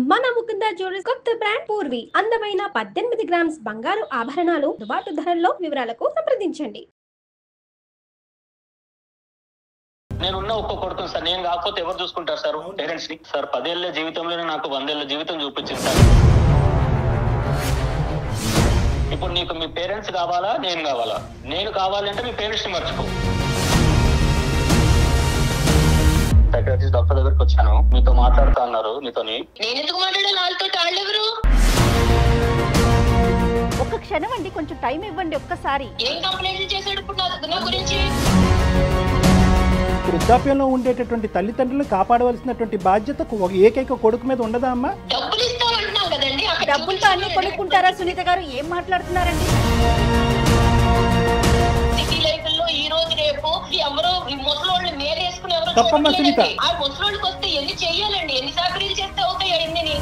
మన ముకుంద జ్యువెలర్స్ కొత్త బ్రాండ్ పూర్వి అందమైన 18 గ్రామ్స్ బంగారు ఆభరణాలు అందుబాటు ధరల్లో. వివరాలకు సంప్రదించండి. నేనున్న ఒక్క కొడుకుని సార్, నేను కాకపోతే ఎవరు చూసుకుంటారు సార్ పేరెంట్స్ ని? సార్ 10 ఏళ్ల జీవితంలోనే నాకు 100 ఏళ్ల జీవితం చూపించింది సార్. ఇప్పుడు నీకు మీ పేరెంట్స్ కావాలా, నేను కావాలా? నేను కావాలంటే మీ పేరెంట్స్ ని మర్చిపో. సైకాట్రిస్ట్ డాక్టర్ దగ్గరికి వచ్చాను, మీతో మాట్లాడుతా అన్నారు. మీతోని నేను ఎందుకు మాట్లాడాలి? వాళ్ళతో వాళ్ళెవరు? ఒక్క క్షణం అండి, కొంచెం టైం ఇవ్వండి. ఒక్కసారి ఏం కంప్లైంట్ చేశాడు ఇప్పుడు నా గురించి? వృద్ధాప్యంలో ఉండేటటువంటి తల్లిదండ్రులను కాపాడవలసినటువంటి బాధ్యత ఏకైక కొడుకు మీద ఉండదా అమ్మా? డబ్బులు ఇస్తామంటున్నాం కదండి. డబ్బులతో అన్ని కొనుక్కుంటారా సునీత గారు? ఏం మాట్లాడుతున్నారండి? సిటీ లైఫ్ లో ఈ రోజు రేపు ఎవరో ముసలోళ్ళు నేరేసుకుని ఎవరో తప్పమ్మా సునీత. ఆ ముసలోళ్ళకి వస్తే ఎన్ని చెయ్యాలండి? ఎన్ని సాకరీలు చేస్తే అవుతాయి అన్ని?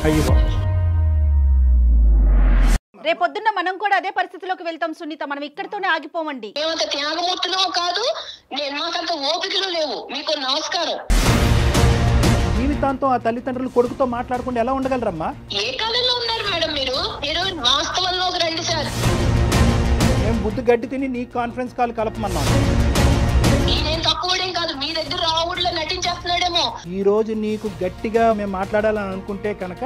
రేపొద్దున్న మనం కూడా అదే పరిస్థితిలోకి వెళ్తాం సునీత. మనం ఇక్కడితోనే ఆగిపోమండి. మేమంత త్యాగమూర్తులో కాదు, మాకంత ఓపికలు లేవు. మీకు నమస్కారం. జీవితాంతం ఆ తల్లిదండ్రులు కొడుకుతో మాట్లాడకుండా ఎలా ఉండగలరమ్మా? ఏ కాలంలో ఉన్నారు మేడం మీరు? మీరు వాస్తవంలోకి రండి సార్. మేము బుద్ధి గడ్డి తిని నీ కాన్ఫరెన్స్ కాల్ కలపమన్నాం. నేనేం తక్కువడేం కాదు, మీ దగ్గర రావుడిలో నటించేస్తున్నాడేమో. ఈ రోజు నీకు గట్టిగా మేము మాట్లాడాలని అనుకుంటే కనుక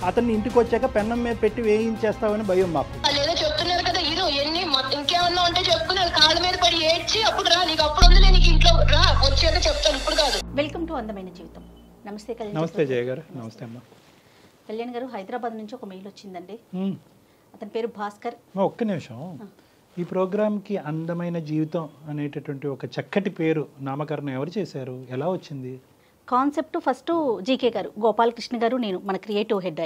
అతన్ని ఇంటికి వచ్చాక పెన్నం మీద పెట్టి వేయించేస్తావని భయం మాకు. లేదో చెప్తున్నారు కదా, ఇదో ఎన్ని ఇంకేమన్నా ఉంటే చెప్పుకున్నారు. కాళ్ళ మీద పడి ఏడ్చి అప్పుడు రా, నీకు అప్పుడు ఉంది, నీకు ఇంట్లో రా, వచ్చాక చెప్తాను, ఇప్పుడు కాదు. వెల్కమ్ టు అందమైన జీవితం. నమస్తే కళ్యాణ్. నమస్తే జయ గారు. నమస్తే అమ్మా. కళ్యాణ్ గారు, హైదరాబాద్ నుంచి ఒక మెయిల్ వచ్చిందండి. అతని పేరు భాస్కర్. ఒక్క నిమిషం. ఈ ప్రోగ్రామ్కి అందమైన జీవితం అనేటటువంటి ఒక చక్కటి పేరు నామకరణం ఎవరు చేశారు? ఎలా వచ్చింది కాన్సెప్ట్? ఫస్ట్ జీకే గారు, గోపాలకృష్ణ గారు, నేను, మన క్రియేటివ్ హెడ్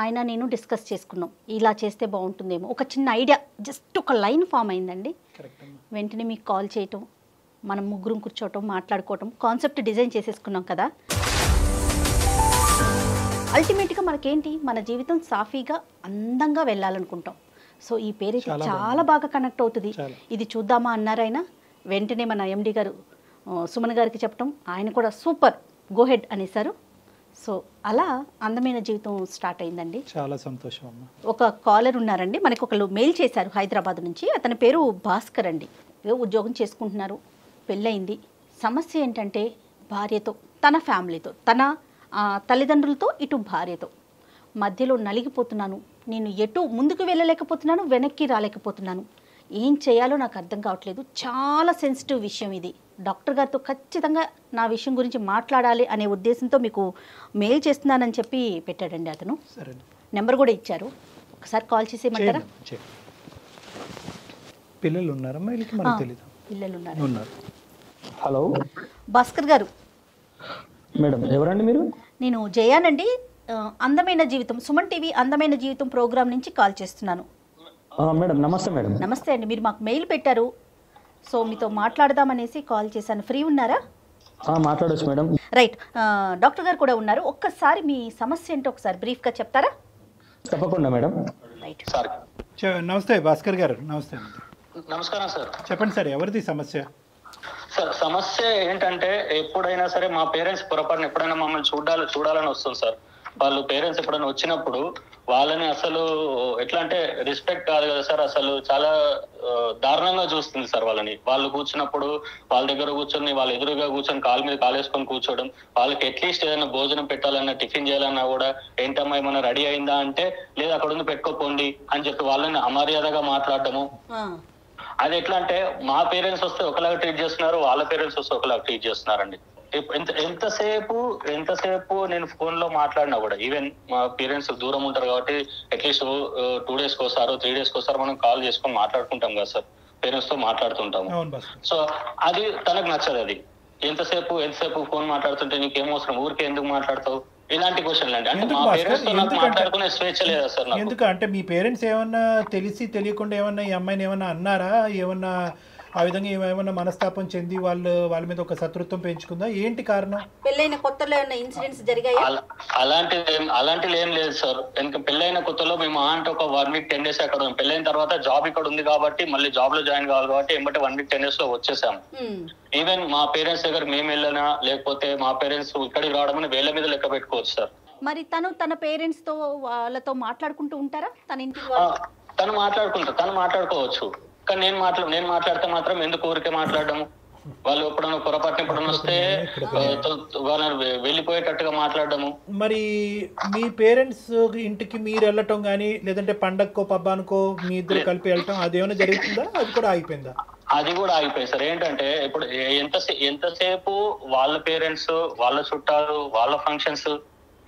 ఆయన నేను డిస్కస్ చేసుకున్నాం. ఇలా చేస్తే బాగుంటుందేమో, ఒక చిన్న ఐడియా, జస్ట్ ఒక లైన్ ఫామ్ అయిందండి. వెంటనే మీకు కాల్ చేయటం, మనం ముగ్గురం కూర్చోవటం, మాట్లాడుకోవటం, కాన్సెప్ట్ డిజైన్ చేసేసుకున్నాం కదా. అల్టిమేట్గా మనకేంటి, మన జీవితం సాఫీగా అందంగా వెళ్ళాలనుకుంటాం. సో ఈ పేరు చాలా బాగా కనెక్ట్ అవుతుంది. ఇది చూద్దామా అన్నారు ఆయన. వెంటనే మన ఎండి గారు సుమన్ గారికి చెప్పడం, ఆయన కూడా సూపర్, గో హెడ్ అనేసారు. సో అలా అందమైన జీవితం స్టార్ట్ అయిందండి. చాలా సంతోషం అమ్మా. ఒక కాలర్ ఉన్నారండి, మనకు ఒకళ్ళు మెయిల్ చేశారు హైదరాబాద్ నుంచి. అతని పేరు భాస్కర్ అండి. ఉద్యోగం చేసుకుంటున్నారు, పెళ్ళయింది. సమస్య ఏంటంటే భార్యతో, తన ఫ్యామిలీతో, తన తల్లిదండ్రులతో, ఇటు భార్యతో మధ్యలో నలిగిపోతున్నాను. నేను ఎటు ముందుకు వెళ్ళలేకపోతున్నాను, వెనక్కి రాలేకపోతున్నాను. ఏం చేయాలో నాకు అర్థం కావట్లేదు. చాలా సెన్సిటివ్ విషయం ఇది. డాక్టర్ గారితో ఖచ్చితంగా నా విషయం గురించి మాట్లాడాలి అనే ఉద్దేశంతో మీకు మెయిల్ చేస్తున్నానని చెప్పి పెట్టాడండి అతను. నెంబర్ కూడా ఇచ్చారు, ఒకసారి కాల్ చేసేయమంటారా? పిల్లలు ఉన్నారమ్మా? పిల్లలు ఉన్నారు. హలో భాస్కర్ గారు. మేడం, ఎవరండి మీరు? నేను జయానండి, అందమైన జీవితం, సుమన్ టీవీ అందమైన జీవితం ప్రోగ్రామ్ నుంచి కాల్ చేస్తున్నాను. మేడం నమస్తే. మేడం నమస్తే అండి. మీరు మాకు మెయిల్ పెట్టారు, సో మీతో మాట్లాడదామనేసి కాల్ చేశాను. ఫ్రీ ఉన్నారా? మాట్లాడొచ్చు మేడం. రైట్. డాక్టర్ గారు కూడా ఉన్నారు. ఒక్కసారి మీ సమస్య ఏంటో ఒకసారి బ్రీఫ్గా చెప్తారా? తప్పకుండా మేడం. Right sir. నమస్తే భాస్కర్ గారు. నమస్తే. నమస్కారం సార్. చెప్పండి సార్, ఎవరిది సమస్య? సార్ సమస్య ఏంటంటే, ఎప్పుడైనా సరే మా పేరెంట్స్ పొరపాటున ఎప్పుడైనా మమ్మల్ని చూడాలని వస్తుంది సార్. వాళ్ళు పేరెంట్స్ ఎప్పుడైనా వచ్చినప్పుడు వాళ్ళని అసలు ఎట్లా అంటే రెస్పెక్ట్ కాదు కదా సార్, అసలు చాలా దారుణంగా చూస్తుంది సార్ వాళ్ళని. వాళ్ళు కూర్చున్నప్పుడు వాళ్ళ దగ్గర కూర్చొని, వాళ్ళ ఎదురుగా కూర్చొని కాలు మీద కాలేసుకొని కూర్చోవడం, వాళ్ళకి అట్లీస్ట్ ఏదైనా భోజనం పెట్టాలన్నా, టిఫిన్ చేయాలన్నా కూడా ఏంటమ్మా ఏమన్నా రెడీ అయిందా అంటే, లేదు అక్కడ ఉంది పెట్టుకోపోండి అని చెప్పి వాళ్ళని అమర్యాదగా మాట్లాడటము. అది ఎట్లా అంటే, మా పేరెంట్స్ వస్తే ఒకలాగా ట్రీట్ చేస్తున్నారు, వాళ్ళ పేరెంట్స్ వస్తే ఒకలాగా ట్రీట్ చేస్తున్నారండి. ఎంతసేపు నేను ఫోన్ లో మాట్లాడినా కూడా, ఈవెన్ మా పేరెంట్స్ దూరం ఉంటారు కాబట్టి అట్లీస్ట్ 2 days కోసారో 3 days కోసారో మనం కాల్ చేసుకొని మాట్లాడుకుంటాం కదా సార్, పేరెంట్స్ తో మాట్లాడుతుంటాము. సో అది తనకు నచ్చదు. అది ఎంతసేపు ఫోన్ మాట్లాడుతుంటే నీకేమవసరం, ఊరికే ఎందుకు మాట్లాడతావు, ఇలాంటి క్వశ్చన్లు అండి. అంటే మా పేరెంట్స్ తో నాకు మాట్లాడుకునే స్వేచ్ఛ లేదా సార్? ఎందుకు అంటే మీ పేరెంట్స్ ఏమన్నా తెలియకుండా ఏమన్నా ఈ అమ్మాయిని ఏమన్నా అన్నారా? ఏమన్నా ఆ విధంగా ఏమైనా మనస్తాపం చెంది వాళ్ళ మీద ఒక శత్రుత్వం పెంచుకుందా? ఏంటి కారణం? పెళ్ళైన కొత్తలో ఏమైనా ఇన్సిడెంట్స్ జరిగాయా? అలాంటిది ఏం లేదు సార్. ఎందుకంటే పెళ్ళైన కొత్తలో మేము అంటే ఒక 1 week 10 days అక్కడ, పెళ్ళైన తర్వాత జాబ్ ఇక్కడ ఉంది కాబట్టి మళ్ళీ జాబ్ లో జాయిన్ కావాలి కాబట్టి ఏమంటే 1 week 10 days లో వచ్చేసాము. ఈవెన్ మా పేరెంట్స్ దగ్గర మేము వెళ్ళినా, లేకపోతే మా పేరెంట్స్ ఇక్కడికి రావడం వేళ్ళ మీద లెక్క పెట్టుకోవచ్చు సార్. మరి తన పేరెంట్స్ తో వాళ్ళతో మాట్లాడుకుంటూ ఉంటారా తన ఇంటికి తను మాట్లాడుకోవచ్చు, కానీ నేను మాట్లాడితే మాత్రం ఎందుకు ఊరికే మాట్లాడము? వాళ్ళు ఎప్పుడన్నా వస్తే వాళ్ళని వెళ్ళిపోయేటట్టుగా మాట్లాడము. మరి మీ పేరెంట్స్ ఇంటికి మీరు వెళ్ళటం కానీ లేదంటే పండగకో పబ్బానికో మీ ఇద్దరు కలిపి వెళ్ళటం అదేమైనా జరుగుతుందా? అది కూడా ఆగిపోయిందా? అది కూడా ఆగిపోయింది సార్. ఏంటంటే ఇప్పుడు ఎంతసేపు వాళ్ళ పేరెంట్స్, వాళ్ళ చుట్టాలు, వాళ్ళ ఫంక్షన్స్,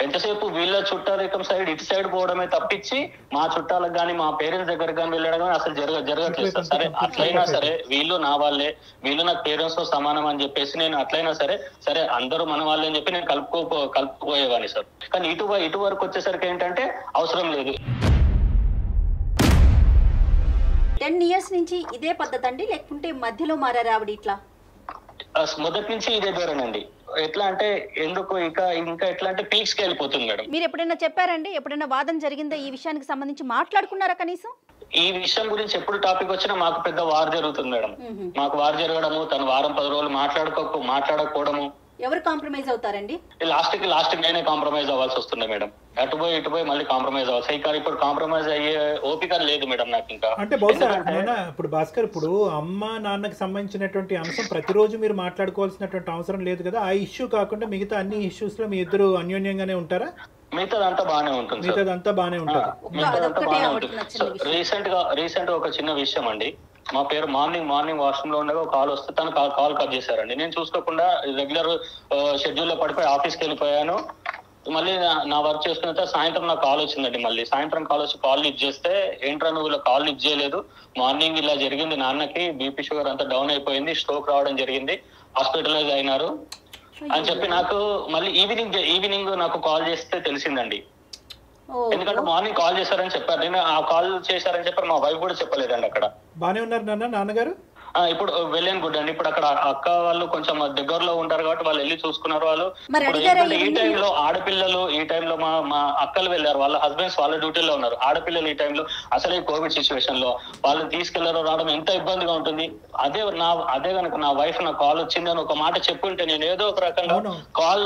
ఎంతసేపు వీళ్ళ చుట్టాలు సైడ్ ఇటు సైడ్ పోవడమే తప్పించి మా చుట్టాలకు కానీ మా పేరెంట్స్ దగ్గర కానీ వెళ్ళడం అసలు జరగట్లేదు సార్. సరే అట్లయినా సరే వీళ్ళు నా వాళ్ళే, వీళ్ళు నాకు పేరెంట్స్ తో సమానం అని చెప్పేసి నేను అట్లయినా సరే అందరూ మన వాళ్ళే అని చెప్పి నేను కలుపుకోపోయేవాడిని సార్. కానీ ఇటు వరకు వచ్చేసరికి ఏంటంటే అవసరం లేదు. 10 years నుంచి ఇదే పద్ధతి అండి, లేకుంటే మధ్యలో మారారా ఆవిడ ఇట్లా? మొదటి నుంచి ఇదే ధోరణండి. ఎట్లా అంటే ఎందుకు ఇంకా ఎట్లా అంటే పీక్స్ కి వెళ్ళిపోతుంది మేడం. మీరు ఎప్పుడైనా చెప్పారండి? ఎప్పుడైనా వాదన జరిగిందా ఈ విషయానికి సంబంధించి? మాట్లాడుకున్నారా కనీసం? ఈ విషయం గురించి ఎప్పుడు టాపిక్ వచ్చినా మాకు పెద్ద వార్ జరుగుతుంది మేడం. మాకు వార్ జరగడము, తను వారం 10 రోజులు మాట్లాడకపోవడము. ఎవరు కాంప్రమైజ్ అవుతారండి? లాస్ట్ కి నేనే కాంప్రమైజ్ అవ్వాల్సి వస్తుంది మేడం. ఇటు పోయి మళ్ళీ కాంప్రమైజ్ అవ్వాలి. కానీ ఇప్పుడు కాంప్రమైజ్ అయ్యే ఓపిక లేదు మేడం నాకు ఇంకా. అంటే బహుశా ఇప్పుడు భాస్కర్, ఇప్పుడు అమ్మ నాన్నకి సంబంధించినటువంటి అంశం ప్రతిరోజు మీరు మాట్లాడుకోవాల్సినటువంటి అవసరం లేదు కదా. ఆ ఇష్యూ కాకుండా మిగతా అన్ని ఇష్యూస్ లో మీ ఇద్దరు అన్యోన్యంగానే ఉంటారా? మిగతాదంతా బాగానే ఉంటుంది. రీసెంట్ గా ఒక చిన్న విషయం అండి. మా పేరు మార్నింగ్ వాష్రూమ్ లో ఉండగా కాల్ వస్తే తను కాల్ కట్ చేశారండి. నేను చూసుకోకుండా రెగ్యులర్ షెడ్యూల్ లో పడిపోయి ఆఫీస్కి వెళ్ళిపోయాను. మళ్ళీ నా వర్క్ చేసుకున్న సాయంత్రం నాకు కాల్ వచ్చిందండి. మళ్ళీ సాయంత్రం కాల్ వచ్చి కాల్ లిఫ్ట్ చేస్తే, ఏంట్రా నువ్వు ఇలా కాల్ లిఫ్ట్ చేయలేదు, మార్నింగ్ ఇలా జరిగింది, నాన్నకి బీపీ షుగర్ అంతా డౌన్ అయిపోయింది, స్ట్రోక్ రావడం జరిగింది, హాస్పిటలైజ్ అయినారు అని చెప్పి నాకు మళ్ళీ ఈవినింగ్ నాకు కాల్ చేస్తే తెలిసిందండి. ఎందుకంటే మార్నింగ్ కాల్ చేశారని చెప్పారు. నేను ఆ కాల్ చేశారని చెప్పారు, మా వైఫ్ కూడా చెప్పలేదండి. అక్కడ బానే ఉన్నారు నాన్నగారు? ఇప్పుడు వెళ్ళాను గుడ్ అండి. ఇప్పుడు అక్కడ అక్క వాళ్ళు కొంచెం దగ్గరలో ఉంటారు కాబట్టి వాళ్ళు వెళ్ళి చూసుకున్నారు. వాళ్ళు ఈ టైంలో ఆడపిల్లలు, ఈ టైంలో మా అక్కలు వెళ్ళారు, వాళ్ళ హస్బెండ్స్ వాళ్ళ డ్యూటీలో ఉన్నారు. ఆడపిల్లలు ఈ టైంలో అసలు ఈ కోవిడ్ సిచ్యువేషన్ లో వాళ్ళని తీసుకెళ్లారో రావడం ఎంత ఇబ్బందిగా ఉంటుంది. అదే కనుక నా వైఫ్ నా కాల్ వచ్చిందని ఒక మాట చెప్పుంటే నేను ఏదో ఒక రకంగా కాల్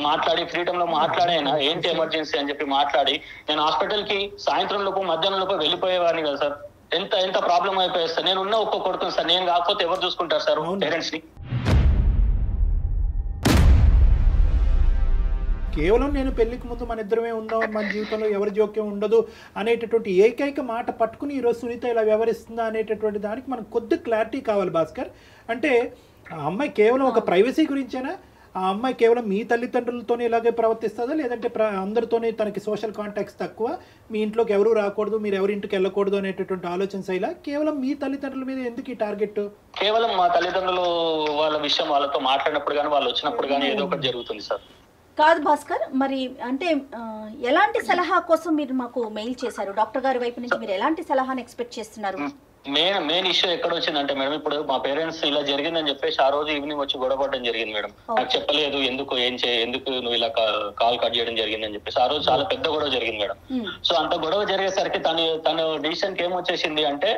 మాట్లాడి ఫ్రీడమ్ లో మాట్లాడైనా ఏంటి ఎమర్జెన్సీ అని చెప్పి మాట్లాడి నేను హాస్పిటల్ కి సాయంత్రం లోపు మధ్యాహ్నం లోపు వెళ్ళిపోయేవాడిని కదా సార్. ఎంత ప్రాబ్లం అయిపోయి సార్. నేను ఉన్న ఒక్క కొడుకుని సార్, నేను కాకపోతే ఎవరు చూసుకుంటారు సార్ పేరెంట్స్ ని? కేవలం నేను పెళ్లికి ముందు మన ఇద్దరమే ఉందాం, మన జీవితంలో ఎవరి జోక్యం ఉండదు అనేటటువంటి ఏకైక మాట పట్టుకుని ఈరోజు సునీత ఇలా వ్యవహరిస్తుందా అనేటటువంటి దానికి మనకు కొద్ది క్లారిటీ కావాలి భాస్కర్. అంటే ఆ అమ్మాయి కేవలం ఒక ప్రైవసీ గురించేనా? ఆ అమ్మాయి కేవలం మీ తల్లిదండ్రులతోనే ఇలాగే ప్రవర్తిస్తుందా, లేదంటే అందరితోనే తనకి సోషల్ కాంటాక్ట్స్ తక్కువ, మీ ఇంట్లోకి ఎవరు రాకూడదు, మీరు ఎవరి ఇంటికి వెళ్ళకూడదు అనేటటువంటి ఆలోచన శైలా? కేవలం మీ తల్లిదండ్రుల మీద ఎందుకు ఈ టార్గెట్? కేవలం మా తల్లిదండ్రులు వాళ్ళ విషయం వాళ్ళతో మాట్లాడినప్పుడు కానీ వాళ్ళు వచ్చినప్పుడు కానీ ఏదో ఒకటి జరుగుతుంది సార్. కాదు భాస్కర్, మరి అంటే ఎలాంటి సలహా కోసం మీరు మాకు మెయిల్ చేశారు? డాక్టర్ గారి వైపు నుంచి మీరు ఎలాంటి సలహాను ఎక్స్పెక్ట్ చేస్తున్నారు? మెయిన్ ఇష్యూ ఎక్కడ వచ్చిందంటే మేడం, ఇప్పుడు మా పేరెంట్స్ ఇలా జరిగిందని చెప్పేసి ఆ రోజు ఈవినింగ్ వచ్చి గొడవపడడం జరిగింది మేడం. నాకు చెప్పలేదు, ఎందుకు నువ్వు ఇలా కాల్ కట్ చేయడం జరిగింది అని చెప్పేసి ఆ రోజు చాలా పెద్ద గొడవ జరిగింది మేడం. సో అంత గొడవ జరిగేసరికి తను డిసిషన్ కి ఏమొచ్చేసింది అంటే,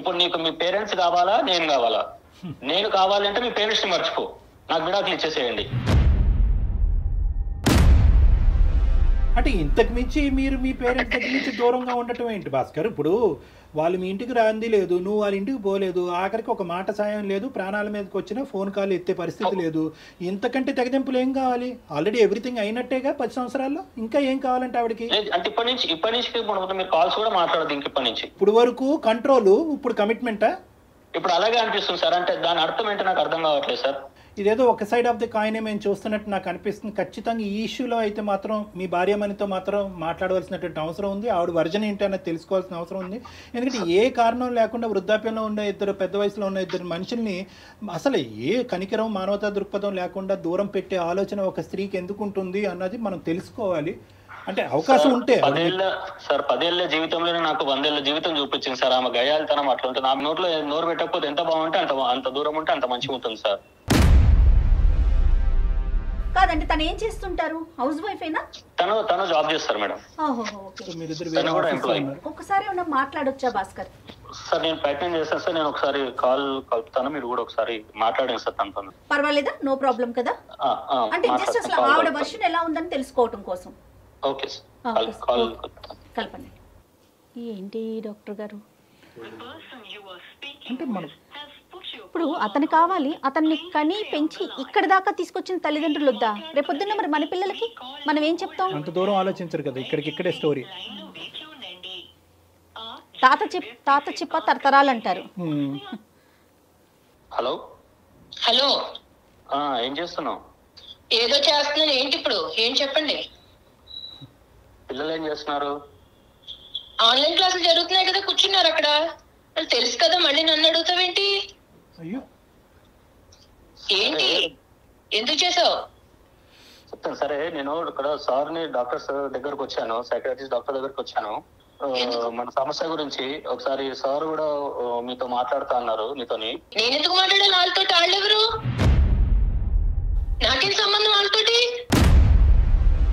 ఇప్పుడు నీకు మీ పేరెంట్స్ కావాలా నేను కావాలా? నేను కావాలంటే మీ పేరెంట్స్ ని మర్చిపో, నాకు విడాకులు ఇచ్చేసేయండి. అంటే ఇంతకు మించి మీరు మీ పేరెంట్స్ దగ్గర నుంచి దూరంగా ఉండటం ఏంటి భాస్కర్? ఇప్పుడు వాళ్ళు మీ ఇంటికి రాంది లేదు, నువ్వు వాళ్ళ ఇంటికి పోలేదు, ఆఖరికి ఒక మాట సాయం లేదు, ప్రాణాల మీదకి వచ్చినా ఫోన్ కాల్ ఎత్తే పరిస్థితి లేదు. ఇంతకంటే తెగదెంపులు ఏం కావాలి? ఆల్రెడీ ఎవ్రీథింగ్ అయినట్టేగా 10 సంవత్సరాల్లో, ఇంకా ఏం కావాలంటే ఆవిడకి? అంటే ఇప్పటి నుంచి మీరు కాల్స్ కూడా మాట్లాడదు ఇంక ఇప్పటి నుంచి. ఇప్పుడు వరకు కంట్రోల్, ఇప్పుడు కమిట్మెంటా? ఇప్పుడు అలాగే అనిపిస్తుంది సార్. అంటే దాని అర్థం ఏంటో నాకు అర్థం కావట్లేదు సార్. ఇదేదో ఒక సైడ్ ఆఫ్ ది కాయినే మేము చూస్తున్నట్టు నాకు అనిపిస్తుంది. ఖచ్చితంగా ఈ ఇష్యూలో అయితే మాత్రం మీ భార్యమణితో మాత్రం మాట్లాడవలసినటువంటి అవసరం ఉంది. ఆవిడ వర్జన్ ఏంటి అన్నది తెలుసుకోవాల్సిన అవసరం ఉంది. ఎందుకంటే ఏ కారణం లేకుండా వృద్ధాప్యంలో ఉన్న పెద్ద వయసులో ఉన్న ఇద్దరు మనుషుల్ని అసలు ఏ కనికరం, మానవతా దృక్పథం లేకుండా దూరం పెట్టే ఆలోచన ఒక స్త్రీకి ఎందుకు ఉంటుంది అన్నది మనం తెలుసుకోవాలి. అంటే అవకాశం ఉంటే 10 ఏళ్ల జీవితంలోనే నాకు 100 ఏళ్ల జీవితం చూపించింది సార్. ఆమె గయాలితనం అట్లా ఉంటుంది. ఆమె నోట్లో నోరు పెట్టకపోతే ఎంత బాగుంటే అంత దూరం ఉంటే అంత మంచిగా ఉంటుంది సార్. కాదండి, తను ఏం చేస్తుంటారు? హౌస్ వైఫ్ ఏనా? తను జాబ్ చేస్తారు మేడం. ఒకసారి మాట్లాడొచ్చా భాస్కర్? సార్ నేను ప్రయత్నం చేస్తాను సార్. నేను ఒకసారి కాల్ కలుపుతాను, మీరు కూడా ఒకసారి మాట్లాడండి సార్ తనతో. పర్వాలేదా? నో ప్రాబ్లం కదా? అంటే జస్ట్ అసలు ఆవిడ వర్షన్ ఎలా ఉందని తెలుసుకోవటం కోసం. ఓకే ఓకే సార్ కాల్ కలపండి. ఏంటి డాక్టర్ గారు, అంటే మనం ఇప్పుడు అతను కావాలి, అతన్ని కని పెంచి ఇక్కడ దాకా తీసుకొచ్చిన తల్లిదండ్రులు వద్దా? రేపొద్దున్న మరి మన పిల్లలకి మనం ఏం చెప్తాం? అంత దూరం ఆలోచించరు కదా, ఇక్కడికిక్కడే స్టోరీ. తాత చిప్ప తరతరాలు అంటారు. హలో హలో, ఏం చేస్తున్నావు? ఏదో చేస్తున్నాను. ఏంటి ఇప్పుడు ఏం చెప్పండి? పిల్లలు ఏం చేస్తున్నారు? ఆన్లైన్ క్లాసులు జరుగుతున్నాయి కదా, కూర్చున్నారు అక్కడ. వాళ్ళు తెలుసు కదా, మళ్ళీ నన్ను అడుగుతావేంటి? అయ్యో ఏంటి ఎందుకు చేసావు? చెప్తాను సరే. నేను ఇక్కడ సార్ని డాక్టర్స్ దగ్గరకు వచ్చాను, సైకాట్రిస్ట్ డాక్టర్ దగ్గరకు వచ్చాను. మన సమస్య గురించి ఒకసారి సార్ కూడా మీతో మాట్లాడుతా అన్నారు. నీతోని నేను ఎందుకు మాట్లాడాలి వాళ్ళతో? వాళ్ళెవరు? నాకేం సంబంధం వాళ్ళతోటి?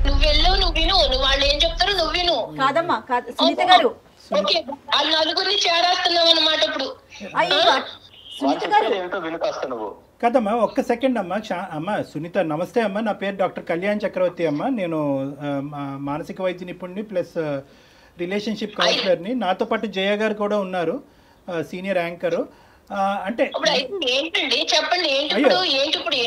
నువ్వు వెళ్ళవు, నువ్వు విను. నువ్వు వాళ్ళు ఏం చెప్తారో నువ్వు విను. కాదమ్మా, కాదు సునీత గారు. ఓకే, వాళ్ళ నలుగురిని చేరేస్తున్నావు అన్నమాట ఇప్పుడు. అయ్యో సునీత గారు ఏంటో వినుకాస్తా నువ్వు. కదమ్మా, ఒక్క సెకండ్ అమ్మా. అమ్మ సునీత నమస్తే అమ్మా. నా పేరు డాక్టర్ కళ్యాణ్ చక్రవర్తి అమ్మ. నేను మానసిక వైద్య నిపుణుడిని ప్లస్ రిలేషన్షిప్ కౌన్సిలర్ని. నాతో పాటు జయ గారు కూడా ఉన్నారు, సీనియర్ యాంకరు. అంటే ఏంటండి చెప్పండి, ఏంటి ఇప్పుడు? ఏంటి ఇప్పుడు?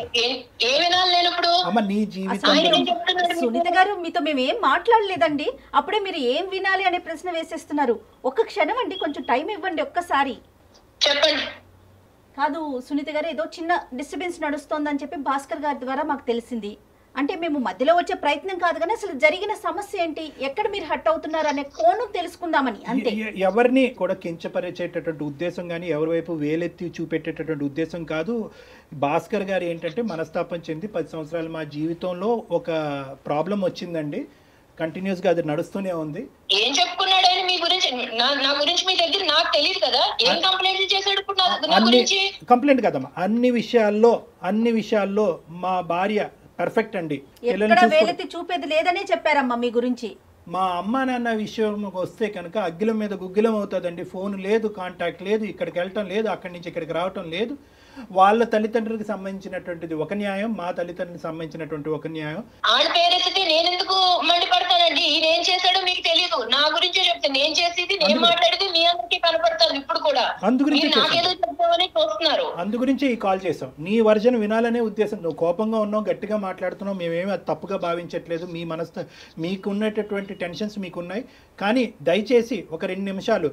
ఏ వినాలి నేను ఇప్పుడు? అమ్మ నీ జీవితం సునీత గారు మీతో మేము ఏం మాట్లాడలేదండి. అప్పుడే మీరు ఏం వినాలి అనే ప్రశ్న వేసేస్తున్నారు. ఒక్క క్షణం అండి, కొంచెం టైం ఇవ్వండి ఒక్కసారి. చెప్పండి. కాదు సునీత గారు, ఏదో చిన్న డిస్టర్బెన్స్ నడుస్తోందని చెప్పి భాస్కర్ గారి ద్వారా మాకు తెలిసింది. అంటే మేము మధ్యలో వచ్చే ప్రయత్నం కాదు, కానీ అసలు జరిగిన సమస్య ఏంటి, ఎక్కడ మీరు హట్ అవుతున్నారు అనే కోణం తెలుసుకుందామని అంతే. ఎవరిని కూడా కించపరిచేటటువంటి ఉద్దేశం కానీ ఎవరి వైపు వేలెత్తి చూపెట్టేటటువంటి ఉద్దేశం కాదు. భాస్కర్ గారు ఏంటంటే మనస్తాపం చెంది 10 సంవత్సరాలు మా జీవితంలో ఒక ప్రాబ్లం వచ్చిందండి, కంటిన్యూస్ గా అది నడుస్తూనే ఉంది. ఏం చెప్పుకున్నాడు ఆయన మీ గురించి? నా గురించి మీ దగ్గర నాకు తెలియదు కదా. ఏం కంప్లైంట్ చేశాడు ఇప్పుడు నా గురించి? కంప్లైంట్ కదమ్మా, అన్ని విషయాల్లో మా భార్య పర్ఫెక్ట్ అండి. ఎక్కడ వేలెత్తి చూపేది లేదనే చెప్పారమ్మా మీ గురించి. మా అమ్మ నాన్న విషయం వస్తే కనుక అగ్గిలం మీద గుగ్గిలం అవుతుందండి. ఫోన్ లేదు, కాంటాక్ట్ లేదు, ఇక్కడికి వెళ్ళటం లేదు, అక్కడి నుంచి ఇక్కడికి రావటం లేదు. వాళ్ళ తల్లిదండ్రులకు సంబంధించినటువంటిది ఒక న్యాయం, మా తల్లిదండ్రులకు సంబంధించినటువంటి ఒక న్యాయం. ఆడ పేరెత్తితే నేను ఎందుకు మండిపడతానండి? ఈయన ఏం చేశాడో మీకు తెలియదు, నా గురించే చెప్తాను. నేను చేసేది, నేను మాట్లాడేది మీ అందరికీ కనపడతాను ఇప్పుడు కూడా. నాకేదో చెప్తామని చూస్తున్నారు. అందు గురించే ఈ కాల్ చేసాం. నీ వర్జన్ వినాలనే ఉద్దేశం. నువ్వు కోపంగా ఉన్నావు, గట్టిగా మాట్లాడుతున్నావు, మేమేమి అది తప్పుగా భావించట్లేదు. మీ మనసు మీకున్నటువంటి టెన్షన్స్ మీకున్నాయి. కానీ దయచేసి ఒక 2 నిమిషాలు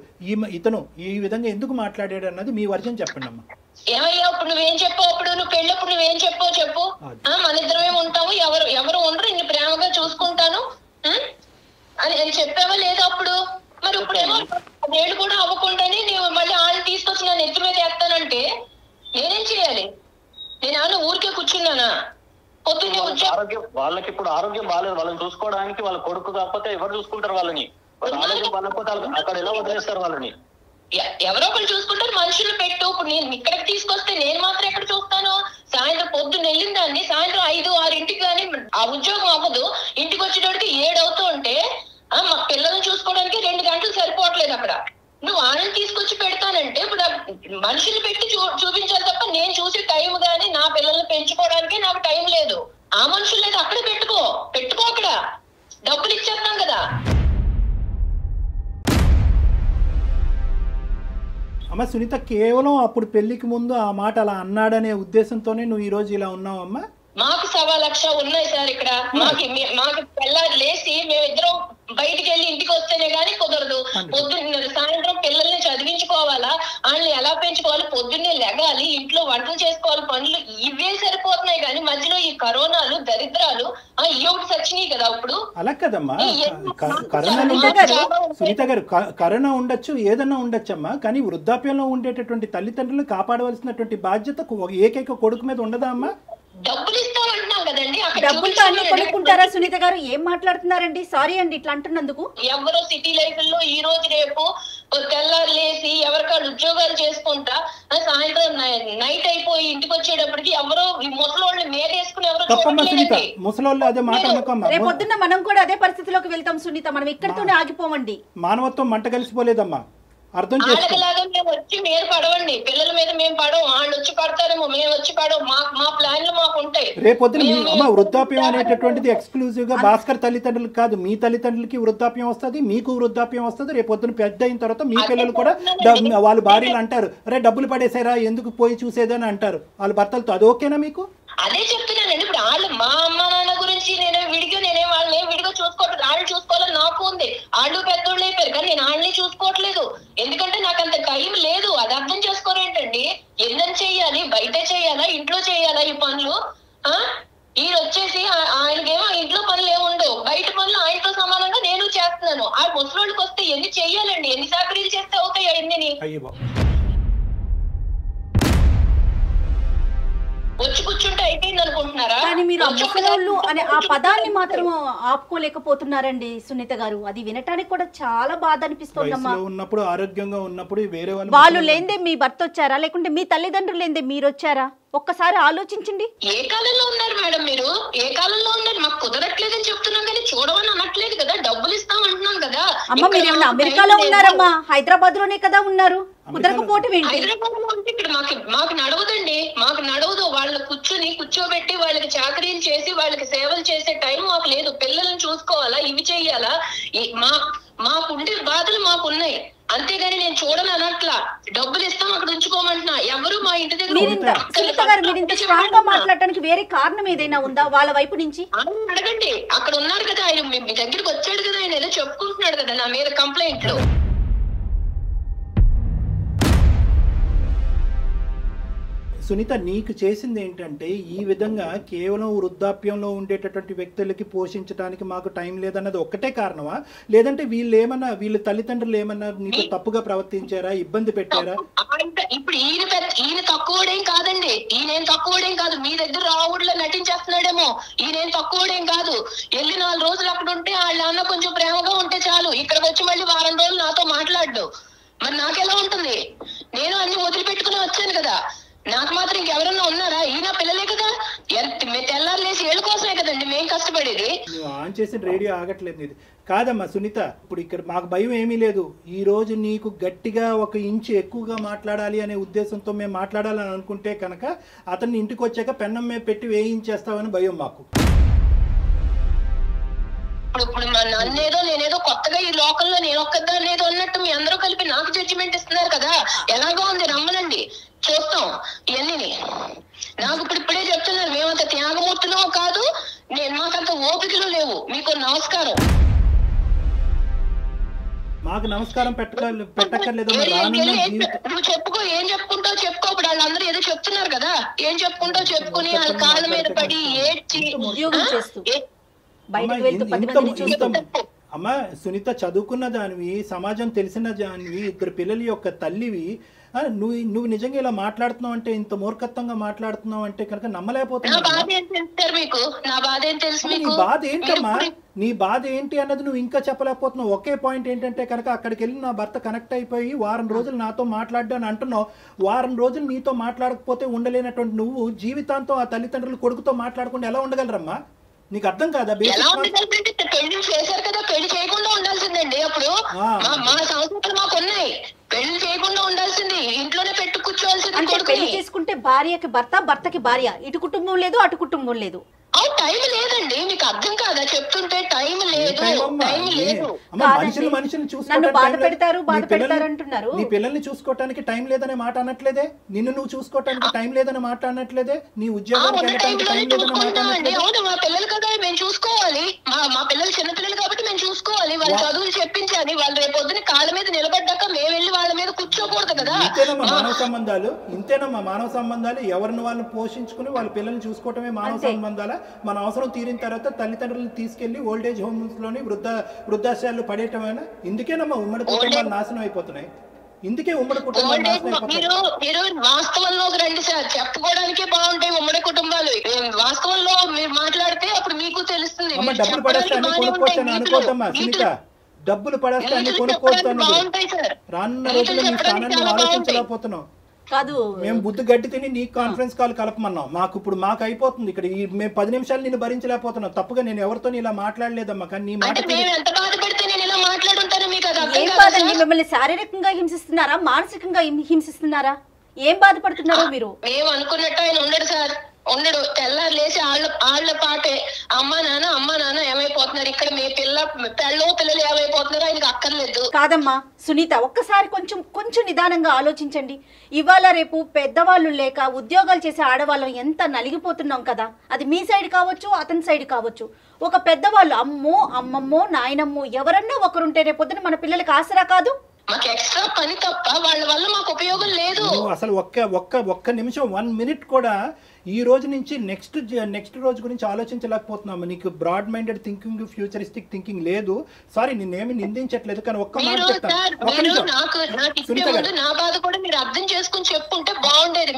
ఇతను ఈ విధంగా ఎందుకు మాట్లాడాడు అన్నది మీ వర్జన్ చెప్పండి అమ్మా. ఏమయ్యా ఇప్పుడు నువ్వేం చెప్పావు? అప్పుడు నువ్వు పెళ్ళప్పుడు నువ్వేం చెప్పావు చెప్పు. మన ఇద్దరమే ఉంటాము, ఎవరు ఉండరు, ఇన్ని ప్రేమగా చూసుకుంటాను అని చెప్పావా లేదా అప్పుడు? మరి ఇప్పుడేమో నేను కూడా అవ్వకుండానే నువ్వు మళ్ళీ ఆళ్ళు తీసుకొచ్చి నన్ను ఎత్తి మీద వేస్తానంటే నేనేం చేయాలి? నేను ఊరికే కూర్చున్నానా? పొద్దున్నే వాళ్ళకి ఇప్పుడు ఆరోగ్యం బాగాలేదు, వాళ్ళని చూసుకోవడానికి వాళ్ళ కొడుకు కాకపోతే ఎవరు చూసుకుంటారు వాళ్ళని? ఆరోగ్యం బాగాలేకపోతే అక్కడ ఎలా వదిలేస్తారు వాళ్ళని? ఎవరో ఒకళ్ళు చూసుకుంటారు. మనుషులు పెట్టు. ఇప్పుడు నేను ఇక్కడికి తీసుకొస్తే నేను మాత్రం ఎక్కడ చూస్తాను? సాయంత్రం పొద్దున్న వెళ్ళిన దాన్ని సాయంత్రం 5, 6 కానీ ఆ ఉద్యోగం అవ్వదు. ఇంటికి వచ్చేటోడికి 7 అవుతూ ఉంటే మా పిల్లల్ని చూసుకోవడానికి 2 గంటలు సరిపోవట్లేదు అక్కడ. నువ్వు వాళ్ళని తీసుకొచ్చి పెడతానంటే ఇప్పుడు మనుషులు పెట్టి చూపించాలి తప్ప నేను చూసే టైం గానీ నా పిల్లల్ని పెంచుకోవడానికి నాకు టైం లేదు. ఆ మనుషులు లేదు, అక్కడే పెట్టుకో అక్కడ డబ్బులు ఇచ్చేస్తాం కదా. అమ్మ సునీత, కేవలం అప్పుడు పెళ్లికి ముందు ఆ మాట అలా అన్నాడనే ఉద్దేశంతోనే నువ్వు ఈ రోజు ఇలా ఉన్నావు అమ్మా? మాకు 1,00,000 ఉన్నాయి సార్ ఇక్కడ. మాకు పిల్లలు లేచి మేమిద్దరం బయటికి వెళ్ళి ఇంటికి వస్తేనే గానీ కుదరదు. పొద్దున్న సాయంత్రం పిల్లల్ని చదివించుకోవాలా, వాళ్ళని ఎలా పెంచుకోవాలి, పొద్దున్నే లెగాలి, ఇంట్లో వంటలు చేసుకోవాలి, పనులు ఇవే సరిపోతున్నాయి. కానీ మధ్యలో ఈ కరోనాలు, దరిద్రాలు ఈ ఒకటి సచ్చినాయి కదా. ఇప్పుడు అలా కదమ్మా, కరోనా సునీత గారు, కరోనా ఉండొచ్చు, ఏదన్నా ఉండొచ్చమ్మా, కానీ వృద్ధాప్యంలో ఉండేటటువంటి తల్లిదండ్రులు కాపాడవలసినటువంటి బాధ్యత ఏకైక కొడుకు మీద ఉండదా అమ్మా? డబ్బులు ఇస్తామంటున్నాం కదండి. డబ్బులతో అన్ని కొనుక్కుంటారా సునీత గారు? ఏం మాట్లాడుతున్నారండి? సారీ అండి ఇట్లా అంటున్నందుకు. ఎవరో సిటీ లైఫ్ లో ఈ రోజు రేపు తెల్లారు లేసి ఎవరికాళ్ళు ఉద్యోగాలు చేసుకుంటా సాయంత్రం నైట్ అయిపోయి ఇంటికి వచ్చేటప్పటికి ఎవరో ముసలోళ్ళు మేరేసుకుని ఎవరో రేపొద్దున్న మనం కూడా అదే పరిస్థితిలోకి వెళ్తాం సునీత. మనం ఇక్కడితోనే ఆగిపోమండి. మానవత్వం మంట కలిసిపోలేదమ్మా. అర్థం చేసుకో. వాళ్ళకిలాగా మేము వచ్చి మీరు పడవండి, పిల్లల మీద మేము పడవం, వాళ్ళు వచ్చి పడతారేమో, మేము వచ్చి పడవం. మా ప్లాన్లు మాకు ఉంటాయి. రేపొద్దున అమ్మ వృద్ధాప్యం అనేటటువంటిది ఎక్స్క్లూజివ్ గా భాస్కర్ తల్లిదండ్రులకు కాదు, మీ తల్లిదండ్రులకి వృద్ధాప్యం వస్తుంది, మీకు వృద్ధాప్యం వస్తుంది. రేపొద్దున పెద్ద అయిన తర్వాత మీ పిల్లలు కూడా వాళ్ళ భార్యలు అంటారు, అరే డబ్బులు పడేసారా ఎందుకు పోయి చూసేదని అంటారు వాళ్ళ భర్తలతో. అది ఓకేనా మీకు? అదే చెప్తున్నానండి. ఇప్పుడు వాళ్ళు మా అమ్మ నాన్న గురించి నేనే వాళ్ళని విడిగా చూసుకోవట్లేదు. వాళ్ళు చూసుకోవాలని నాకు ఉంది. వాళ్ళు పెద్దోళ్ళు అయిపోయారు, కానీ నేను వాళ్ళని చూసుకోవట్లేదు. ఎందుకంటే నాకు అంత టైం లేదు. అది అర్థం చేసుకోరేంటండి? ఎన్నని చెయ్యాలి? బయట చెయ్యాలా, ఇంట్లో చెయ్యాలా ఈ పనులు? ఈయన వచ్చేసి ఆయనకేమో ఇంట్లో పనులు ఏముండవు, బయట పనులు ఆయనతో సమానంగా నేను చేస్తున్నాను. ఆ ముసలోళ్ళకి వస్తే ఎన్ని చెయ్యాలండి? ఎన్ని సాకరీలు చేస్తే అవుతాయి ఎన్ని? వచ్చి కూర్చుంటే అయిపోయింది అనుకుంటున్నారా? కానీ మీరు ముసలోళ్ళు అనే ఆ పదాన్ని మాత్రం ఆపుకోలేకపోతున్నారండి సునీత గారు. అది వినటానికి కూడా చాలా బాధ అనిపిస్తోందమ్మా. ఉన్నప్పుడు ఆరోగ్యంగా ఉన్నప్పుడు వేరే వాళ్ళు లేదే మీ భర్త వచ్చారా, లేకుంటే మీ తల్లిదండ్రులు లేదే మీరు వచ్చారా? ఒక్కసారి ఆలోచించండి. ఏ కాలంలో ఉన్నారు మేడం మీరు? ఏ కాలంలో ఉన్నారు? మాకు కుదరట్లేదని చెప్తున్నాం కానీ చూడమని అనట్లేదు కదా, డబ్బులు ఇస్తాం అంటున్నాం కదా. అమ్మ మీరు ఏమన్నా అమెరికాలో ఉన్నారమ్మా? హైదరాబాద్ లోనే కదా ఉన్నారు. కుదరకపోవటం ఏంటి? హైదరాబాద్ లో ఉంటే ఇక్కడ మాకు నడవదండి, మాకు నడవదు. వాళ్ళని కూర్చోబెట్టి వాళ్ళకి చాకరీలు చేసి వాళ్ళకి సేవలు చేసే టైం మాకు లేదు. పిల్లల్ని చూసుకోవాలా, ఇవి చెయ్యాలా, మాకుండే బాధలు మాకున్నాయి. అంతేగాని నేను చూడను అనట్లా. డబ్బులు ఇస్తాం అక్కడ ఉంచుకోమంటున్నా. ఎవరు మా ఇంటి దగ్గర సునీత గారు మీరు ఇంత స్ట్రాంగ్ గా మాట్లాడటానికి వేరే కారణం ఏదైనా ఉందా వాళ్ళ వైపు నుంచి? అడగండి. అక్కడ ఉన్నారు కదా ఆయన, మీ దగ్గరికి వచ్చాడు కదా ఆయన, ఏదో చెప్పుకుంటున్నాడు కదా నా మీద కంప్లైంట్లు. సునీత నీకు చేసింది ఏంటంటే ఈ విధంగా కేవలం వృద్ధాప్యంలో ఉండేటటువంటి వ్యక్తులకి పోషించడానికి మాకు టైం లేదన్నది ఒక్కటే కారణమా? లేదంటే వీళ్ళ తల్లిదండ్రులు ఏమన్నా నీకు తప్పుగా ప్రవర్తించారా, ఇబ్బంది పెట్టారా? ఇప్పుడు ఈయన తక్కువడేం కాదండి, ఈయనేం తక్కువడేం కాదు. మీ దగ్గర రావుడులో నటించేస్తున్నాడేమో. ఈయనేం తక్కువడేం కాదు. వెళ్ళి 4 రోజులు అక్కడ ఉంటే వాళ్ళ అన్న కొంచెం ప్రేమగా ఉంటే చాలు. ఇక్కడికి వచ్చి మళ్ళీ వారం రోజులు నాతో మాట్లాడు. మరి నాకెలా ఉంటుంది? నేను అన్ని వదిలిపెట్టుకుని వచ్చాను కదా. నాకు మాత్రం ఇంకెవరన్నా ఉన్నారా? ఈయన పిల్లలే కదా. తెల్లారులేసి ఏళ్ళ కోసమే కదండి మేము కష్టపడేది. నువ్వు ఆన్ చేసిన రేడియో ఆగట్లేదు ఇది కాదమ్మా సునీత. ఇప్పుడు ఇక్కడ మాకు భయం ఏమీ లేదు. ఈ రోజు నీకు గట్టిగా 1 ఇంచు ఎక్కువగా మాట్లాడాలి అనే ఉద్దేశంతో మేము మాట్లాడాలని అనుకుంటే కనుక అతన్ని ఇంటికి వచ్చాక పెన్నం మీద పెట్టి వేయించేస్తామని భయం మాకు. ఇప్పుడు నన్నేదో నేనేదో కొత్తగా ఈ లోకల్లో నేను ఒక్కదాన్ని ఏదో అన్నట్టు మీ అందరూ కలిపి నాకు జడ్జిమెంట్ ఇస్తున్నారు కదా. ఎలాగో ఉంది, రమ్మనండి చూస్తాం ఇవన్నీ. నాకు ఇప్పుడే చెప్తున్నారు, మేమంత త్యాగమూర్తులో కాదు, మాకంత ఓపికలు లేవు. మీకు నమస్కారం. మాకు నమస్కారం పెట్టక్కర్లేదు. నువ్వు చెప్పుకో, ఏం చెప్పుకుంటావు చెప్పుకో. ఇప్పుడు వాళ్ళందరూ ఏదో చెప్తున్నారు కదా, ఏం చెప్పుకుంటావు చెప్పుకుని వాళ్ళ కాళ్ళ మీద పడి ఏడ్చి అమ్మా సునీత చదువుకున్న దానివి, సమాజం తెలిసిన దానివి, 2 పిల్లల యొక్క తల్లివి. నువ్వు నిజంగా ఇలా మాట్లాడుతున్నావు అంటే, ఇంత మూర్ఖత్వంగా మాట్లాడుతున్నావు అంటే కనుక నమ్మలేకపోతున్నావు. నీ బాధ ఏంటమ్మా? నీ బాధ ఏంటి అన్నది నువ్వు ఇంకా చెప్పలేకపోతున్నావు. ఒకే పాయింట్ ఏంటంటే కనుక అక్కడికి వెళ్ళి నా భర్త కనెక్ట్ అయిపోయి వారం రోజులు నాతో మాట్లాడ్డాను అంటున్నావు. వారం రోజులు నీతో మాట్లాడకపోతే ఉండలేనటువంటి నువ్వు జీవితాంతం ఆ తల్లిదండ్రులు కొడుకుతో మాట్లాడకుండా ఎలా ఉండగలరమ్మా? నీకు అర్థం కాదా? పెళ్లి చేశారు కదా, పెళ్లి చేయకుండా ఉండాల్సిందండి. అప్పుడు మా సంస్కృతులు మాకు ఉన్నాయి. పెళ్లి చేయకుండా ఉండాల్సింది, ఇంట్లోనే పెట్టు కూర్చోవాల్సింది. పెళ్లి చేసుకుంటే భార్యకి భర్త, భర్తకి భార్య, ఇటు కుటుంబం లేదు అటు కుటుంబం లేదు. టైం లేదండి, మీకు అర్థం కాదా చెప్తుంటే? టైం లేదు. నన్ను బాధ పెడతారు అంటున్నారు. నీ పిల్లల్ని చూసుకోవటానికి టైం లేదనే మాట అనట్లేదే, నిన్ను నువ్వు చూసుకోవటానికి టైం లేదనే మాట అనట్లేదే, నీ ఉద్యోగానికి వెళ్ళడానికి టైం లేదనే మాట అనట్లేదే. అవును, మా పిల్లలు కదా మేము చూసుకోవాలి. మా పిల్లలు చిన్నపిల్లలు కాబట్టి మేము చూసుకోవాలి. వాళ్ళ చదువులు చెప్పించాలి. వాళ్ళు రేపు పొద్దున కాళ్ళ మీద నిలబడ్డాక మేము వెళ్ళి వాళ్ళ మీద కూర్చోకూడదు కదా. ఇంతేనమ్మా మానవ సంబంధాలు. ఎవరిని వాళ్ళు పోషించుకుని వాళ్ళ పిల్లల్ని చూసుకోవటమే మానవ సంబంధాల. మన అవసరం తీరిన తర్వాత తల్లిదండ్రులను తీసుకెళ్లి ఓల్డేజ్ హోమ్స్ లోని వృద్ధాశ్రయాలు పడేయటమైనా. ఇందుకేనమ్మా ఉమ్మడి కుటుంబాలు నాశనం అయిపోతున్నాయి. ఇందుకే ఉమ్మడి కుటుంబాలు నాశనం అయిపోతున్నాయి. మీరు వాస్తవంలోకి రండి సార్, చెప్పుకోవడానికే బాగుంటాయి ఉమ్మడి కుటుంబాలు. వాస్తవంలో మీరు మాట్లాడితే అప్పుడు మీకు తెలుస్తుంది. డబ్బులు పడేస్తే అన్ని కొనుక్కోవచ్చని అనుకోద్దమ్మా సునీత. డబ్బులు పడేస్తే అన్ని కొనుక్కోవచ్చు. రానున్న రోజుల్లో నీ స్థానాన్ని ఆలోచించలేకపోతున్నావు కాదు. మేము బుద్ధి గడ్డి తిని నీ కాన్ఫరెన్స్ కాల్ కలపమన్నాం. మాకు అయిపోతుంది ఇక్కడ. మేము 10 నిమిషాలు నేను భరించలేకపోతున్నాం. తప్పుగా నేను ఎవరితో ఇలా మాట్లాడలేదమ్మా. కానీ నీ మాట ఏంటండి మిమ్మల్ని శారీరకంగా హింసిస్తున్నారా, మానసికంగా హింసిస్తున్నారా? ఏం బాధపడుతున్నారో మీరు? మేము అనుకున్నట్టు ఆయన ఉండడు సార్, ఉండడు. తెల్లారు లేచి వాళ్ళ పాటే అమ్మా నాన్న ఏమైపోతున్నారు, ఇక్కడ మీ పిల్లలు ఏమైపోతున్నారు ఆయనకు అక్కర్లేదు. కాదమ్మా సునీత, ఒక్కసారి కొంచెం నిదానంగా ఆలోచించండి. ఇవాళ రేపు పెద్దవాళ్ళు లేక ఉద్యోగాలు చేసే ఆడవాళ్ళం ఎంత నలిగిపోతున్నాం కదా. అది మీ సైడ్ కావచ్చు, అతని సైడ్ కావచ్చు. ఒక పెద్దవాళ్ళు అమ్మమ్మో నాయనమ్మో ఎవరన్నా ఒకరుంటే రేపొద్దున మన పిల్లలకి ఆసరా కాదు. మాకు ఎక్స్ట్రా పని తప్ప వాళ్ళ వల్ల మాకు ఉపయోగం లేదు. అసలు ఒక్క నిమిషం 1 మినిట్ కూడా ఈ రోజు నుంచి నెక్స్ట్ రోజు గురించి ఆలోచించలేకపోతున్నాము. నీకు broad minded thinking, futuristic thinking లేదు. సారీ, నిన్నేమి నిందించట్లేదు, కానీ ఒక్క మాట చెప్తాను. నా బాధ కూడా మీరు అర్థం చేసుకుని చెప్పుంటే బాగుండేది.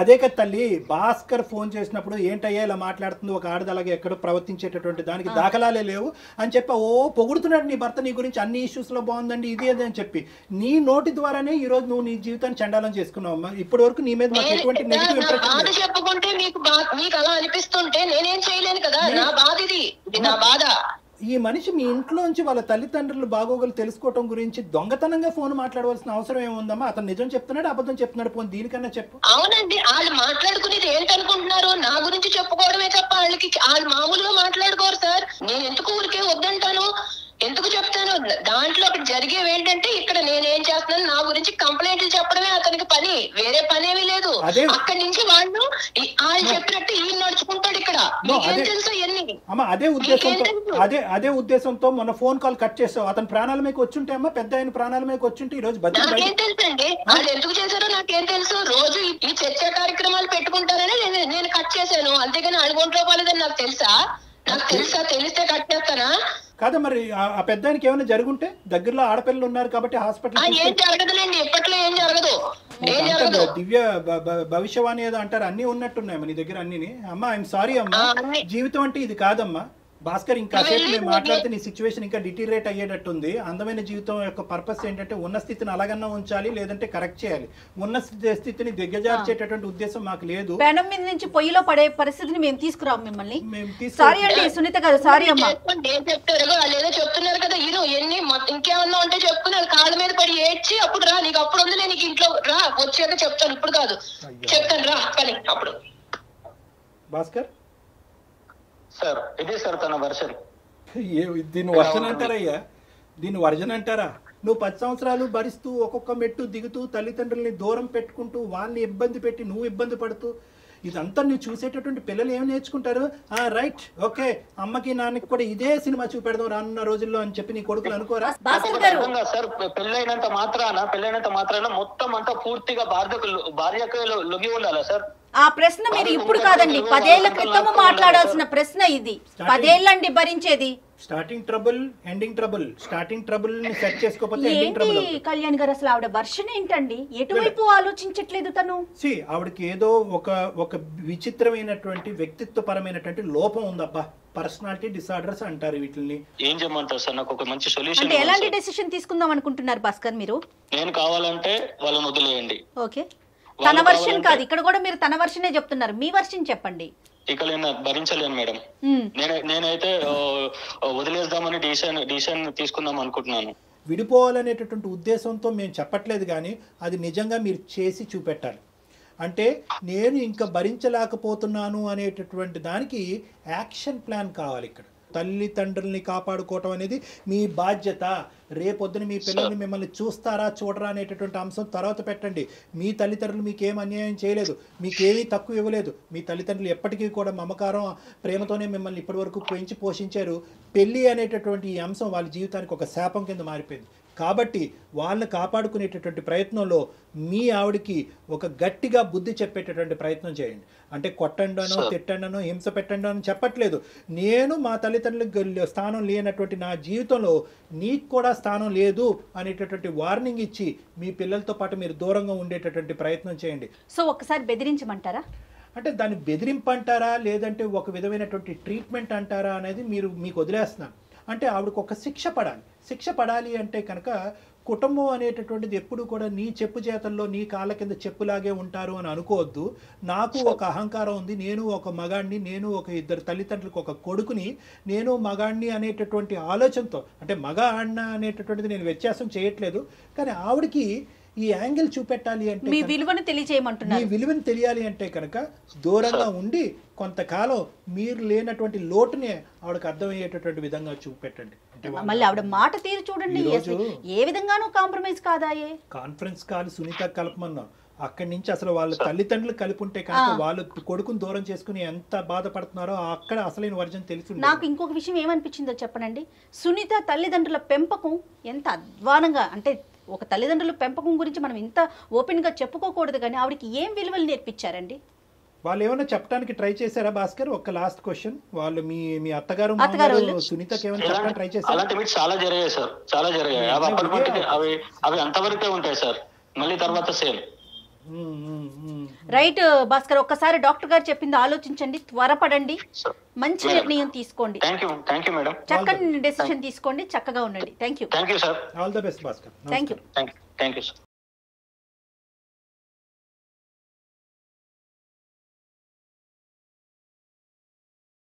అదే కదా తల్లి, భాస్కర్ ఫోన్ చేసినప్పుడు ఏంటయ్యా ఇలా మాట్లాడుతుంది ఒక ఆడది, అలాగే ఎక్కడో ప్రవర్తించేటటువంటి దానికి దాఖలాలే లేవు అని చెప్పి పొగుడుతున్నాడు నీ భర్త నీ గురించి, అన్ని ఇష్యూస్ లో బాగుందండి ఇది అది అని చెప్పి. నీ నోటి ద్వారానే ఈ రోజు నువ్వు నీ జీవితాన్ని చండాలం చేసుకున్నావు. ఇప్పటి వరకు నీ మీద మాకు ఎటువంటి నెగిటివ్ ఇంప్రెషన్ చెప్పుకుంటే మీకు అలా అనిపిస్తుంటే నేనేం చేయలేను కదా. నా బాధ ఇది నా బాధ. ఈ మనిషి మీ ఇంట్లోంచి వాళ్ళ తల్లిదండ్రులు బాగోగులు తెలుసుకోవటం గురించి దొంగతనంగా ఫోన్ మాట్లాడవలసిన అవసరం ఏముందమ్మా? అతను నిజం చెప్తున్నాడు, అబద్ధం చెప్తున్నాడు, పోనీ దీనికన్నా చెప్పు. అవునండి, వాళ్ళు మాట్లాడుకునేది ఏంటనుకుంటున్నారు? నా గురించి చెప్పుకోవడమే తప్ప వాళ్ళు మామూలుగా మాట్లాడుకోరు సార్. నేను ఎందుకు ఊరికే వద్దంటాను, ఎందుకు చెప్తాను? దాంట్లో అక్కడ జరిగేవి ఏంటంటే ఇక్కడ నేనేం చేస్తున్నాను, నా గురించి కంప్లైంట్లు చెప్పడమే అతనికి పని, వేరే పని ఏమీ లేదు. అక్కడి నుంచి వాళ్ళు చెప్పినట్టు ఈయన నడుచుకుంటాడు ఇక్కడ. మీకేం తెలుసా ఎన్ని? అదే ఉద్దేశంతో మొన్న ఫోన్ కాల్ కట్ చేసావు. అతని ప్రాణాల మీకు వచ్చుంటే అమ్మా, పెద్ద ఆయన ప్రాణాల మీకు వచ్చుంటే ఈ రోజు నాకేం తెలుసు అండి, వాళ్ళు ఎందుకు చేశారో నాకేం తెలుసు. రోజు ఈ చర్చా కార్యక్రమాలు పెట్టుకుంటారని నేను కట్ చేశాను, అంతేగాని అడుగుంట్లో పోలేదని నాకు తెలుసా? తెలిస్తే కట్ చేస్తానా? కాదా మరి ఆ పెద్ద ఆయనకి ఏమైనా జరుగుంటే, దగ్గరలో ఆడపిల్లలు ఉన్నారు కాబట్టి హాస్పిటల్ ఏం జరగదులేండి, ఎప్పట్లో ఏం జరగదు. దివ్య భవిష్యవాణి ఏదో అంటారు, అన్ని ఉన్నట్టున్నాయమ్మా నీ దగ్గర అన్ని. అమ్మా ఐఎమ్ సారీ అమ్మా, జీవితం అంటే ఇది కాదమ్మా. భాస్కర్, ఇంకా సేపు మేము మాట్లాడితే నీ సిచ్యువేషన్ ఇంకా డిటీరియేట్ అయ్యేటట్టుంది. అందమైన జీవితం యొక్క పర్పస్ ఏంటంటే ఉన్న స్థితిని అలాగన్నా ఉంచాలి, లేదంటే కరెక్ట్ చేయాలి. ఉన్న స్థితిని దిగ్గజార్చేటటువంటి ఉద్దేశం మాకు లేదు. పెనం మీద నుంచి పొయ్యిలో పడే పరిస్థితిని మేము తీసుకురాం మిమ్మల్ని. సారీ అండి సునీత గారు, సారీ అమ్మా. చెప్తారు వాళ్ళు ఏదో చెప్తున్నారు కదా, ఎన్ని ఇంకేమన్నా ఉంటే చెప్పుకున్నారు, కాళ్ళ మీద పడి ఏడ్చి అప్పుడు రా, నీకు అప్పుడు ఉంది, నీకు ఇంట్లో రా, వచ్చాక చెప్తాను, ఇప్పుడు కాదు చెప్తాను రా కానీ అప్పుడు. భాస్కర్ సార్, ఇది సార్ తన వర్షన్. దీన్ని వర్షన్ అంటారయ్యా, దీన్ని వర్జన్ అంటారా? నువ్వు 10 సంవత్సరాలు భరిస్తూ ఒక్కొక్క మెట్టు దిగుతూ తల్లిదండ్రుల్ని దూరం పెట్టుకుంటూ వాళ్ళని ఇబ్బంది పెట్టి నువ్వు ఇబ్బంది పడుతూ ఇదంతా నువ్వు చూసేటటువంటి పిల్లలు ఏమి నేర్చుకుంటారు? రైట్, ఓకే, అమ్మకి నాన్నకి కూడా ఇదే సినిమా చూపెడదాం రానున్న రోజుల్లో అని చెప్పి నీ కొడుకులు అనుకోరా? సార్, పెళ్ళైనంత మాత్రాన మొత్తం అంతా పూర్తిగా భార్యకు లొంగి ఉండాలా సార్? ఆ ప్రశ్న మీరు ఇప్పుడు కాదండి, 10 ఏళ్ల క్రితం మాట్లాడాల్సిన ప్రశ్న ఇది. 10 ఏళ్ళండి భరించేది. Starting trouble, ending trouble. Starting trouble ని సెట్ చేసుకోకపోతే ఎండింగ్ ట్రబుల్. కళ్యాణ్ గారు, అసలు ఆవిడ వర్షన్ ఏంటండి? ఎటువైపు ఆలోచించట్లేదు తను. ఆవిడకి ఏదో ఒక విచిత్రమైనటువంటి వ్యక్తిత్వపరమైనటువంటి లోపం ఉందబ్బా. పర్సనాలిటీ డిసార్డర్స్ అంటారు వీటిని. ఏం చేయమంటారు సార్? నాకు ఒక మంచి సొల్యూషన్. అంటే ఎలాంటి డెసిషన్ తీసుకుందాం అనుకుంటున్నారు భాస్కర్ మీరు? నేను కావాలంటే వాళ్ళని వదిలేయండి. ఓకే, తన వర్షన్ కాదు, ఇక్కడ కూడా మీరు తన వర్షనే చెప్తున్నారు. మీ వర్షన్ చెప్పండి. ఇక నేను భరించలేను మేడం. నేనైతే వదిలేద్దామని డిసిషన్ తీసుకుందాం అనుకుంటున్నాను. విడిపోవాలనేటటువంటి ఉద్దేశంతో మేము చెప్పట్లేదు, కానీ అది నిజంగా మీరు చేసి చూపెట్టాలి. అంటే నేను ఇంకా భరించలేకపోతున్నాను అనేటటువంటి దానికి యాక్షన్ ప్లాన్ కావాలి. ఇక్కడ తల్లిదండ్రుల్ని కాపాడుకోవటం అనేది మీ బాధ్యత. రేపొద్దున మీ పిల్లల్ని మిమ్మల్ని చూస్తారా చూడరా అనేటటువంటి అంశం తర్వాత పెట్టండి. మీ తల్లిదండ్రులు మీకేం అన్యాయం చేయలేదు, మీకేమీ తక్కువ ఇవ్వలేదు. మీ తల్లిదండ్రులు ఎప్పటికీ కూడా మమకారం, ప్రేమతోనే మిమ్మల్ని ఇప్పటి వరకు పెంచి పోషించారు. పెళ్ళి అనేటటువంటి ఈ అంశం వాళ్ళ జీవితానికి ఒక శాపం కింద మారిపోయింది. కాబట్టి వాళ్ళని కాపాడుకునేటటువంటి ప్రయత్నంలో మీ ఆవిడికి ఒక గట్టిగా బుద్ధి చెప్పేటటువంటి ప్రయత్నం చేయండి. అంటే కొట్టండనో తిట్టండనో హింస పెట్టండో అని చెప్పట్లేదు. నేను మా తల్లిదండ్రులకు స్థానం లేనటువంటి నా జీవితంలో నీకు కూడా స్థానం లేదు అనేటటువంటి వార్నింగ్ ఇచ్చి మీ పిల్లలతో పాటు మీరు దూరంగా ఉండేటటువంటి ప్రయత్నం చేయండి. సో ఒక్కసారి బెదిరించమంటారా? అంటే దాన్ని బెదిరింపు అంటారా, లేదంటే ఒక విధమైనటువంటి ట్రీట్మెంట్ అంటారా అనేది మీకు వదిలేస్తున్నాను. అంటే ఆవిడకు ఒక శిక్ష పడాలి. శిక్ష పడాలి అంటే కనుక కుటుంబం అనేటటువంటిది ఎప్పుడు కూడా నీ చెప్పు చేతల్లో నీ కాళ్ళ కింద చెప్పులాగే ఉంటారు అని అనుకోవద్దు. నాకు ఒక అహంకారం ఉంది, నేను ఒక మగాడిని, నేను ఒక ఇద్దరు తల్లిదండ్రులకు ఒక కొడుకుని, నేను మగాడిని అనేటటువంటి ఆలోచనతో, అంటే మగ ఆడిన అనేటటువంటిది నేను వ్యత్యాసం చేయట్లేదు, కానీ ఆవిడకి ఈ యాంగిల్ చూపెట్టాలి అంటే, మీ విలువను తెలియజేయమంటున్నారు. మీ విలువను తెలియాలి అంటే కనుక దూరంగా ఉండి కొంతకాలం మీరు లేనటువంటి లోటునే ఆవిడకి అర్థమయ్యేటటువంటి విధంగా చూపెట్టండి. మళ్ళీ ఆవిడ మాట తీరు చూడండి, ఏ విధంగానూ కాంప్రమైజ్ కాదాయే. కాన్ఫరెన్స్ కాల్ సునీత కలపమన్నాం, అక్కడి నుంచి అసలు వాళ్ళ తల్లిదండ్రులు కలిపి ఉంటే కనుక వాళ్ళు కొడుకుని దూరం చేసుకుని ఎంత బాధపడుతున్నారో అక్కడ అసలైన వర్జన్ తెలుసు. నాకు ఇంకొక విషయం ఏమనిపించిందో చెప్పనండి, సునీత తల్లిదండ్రుల పెంపకం ఎంత అధ్వానంగా, అంటే ఒక తల్లిదండ్రుల పెంపకం గురించి మనం ఇంత ఓపెన్గా చెప్పుకోకూడదు, కానీ ఆవిడకి ఏం విలువలు నేర్పించారండి? వాళ్ళు ఏమైనా చెప్పడానికి ట్రై చేశారా భాస్కర్? ఒక లాస్ట్ క్వశ్చన్, వాళ్ళు మీ అత్తగారు సునీతకి ఏమైనా చెప్పడానికి ట్రై చేశారు? అలాంటివి చాలా జరిగాయి సార్, చాలా జరిగాయి. అవి అప్పటికి అవి అంతవరకే ఉంటాయి సార్, మళ్ళీ తర్వాత సేమ్. రైట్ భాస్కర్, ఒక్కసారి డాక్టర్ గారు చెప్పింది ఆలోచించండి, త్వరపడండి, మంచి నిర్ణయం తీసుకోండి. Thank you madam. చక్కని డెసిషన్ తీసుకోండి, చక్కగా ఉండండి. Thank you sir. All the best Bhaskar. Thank you sir.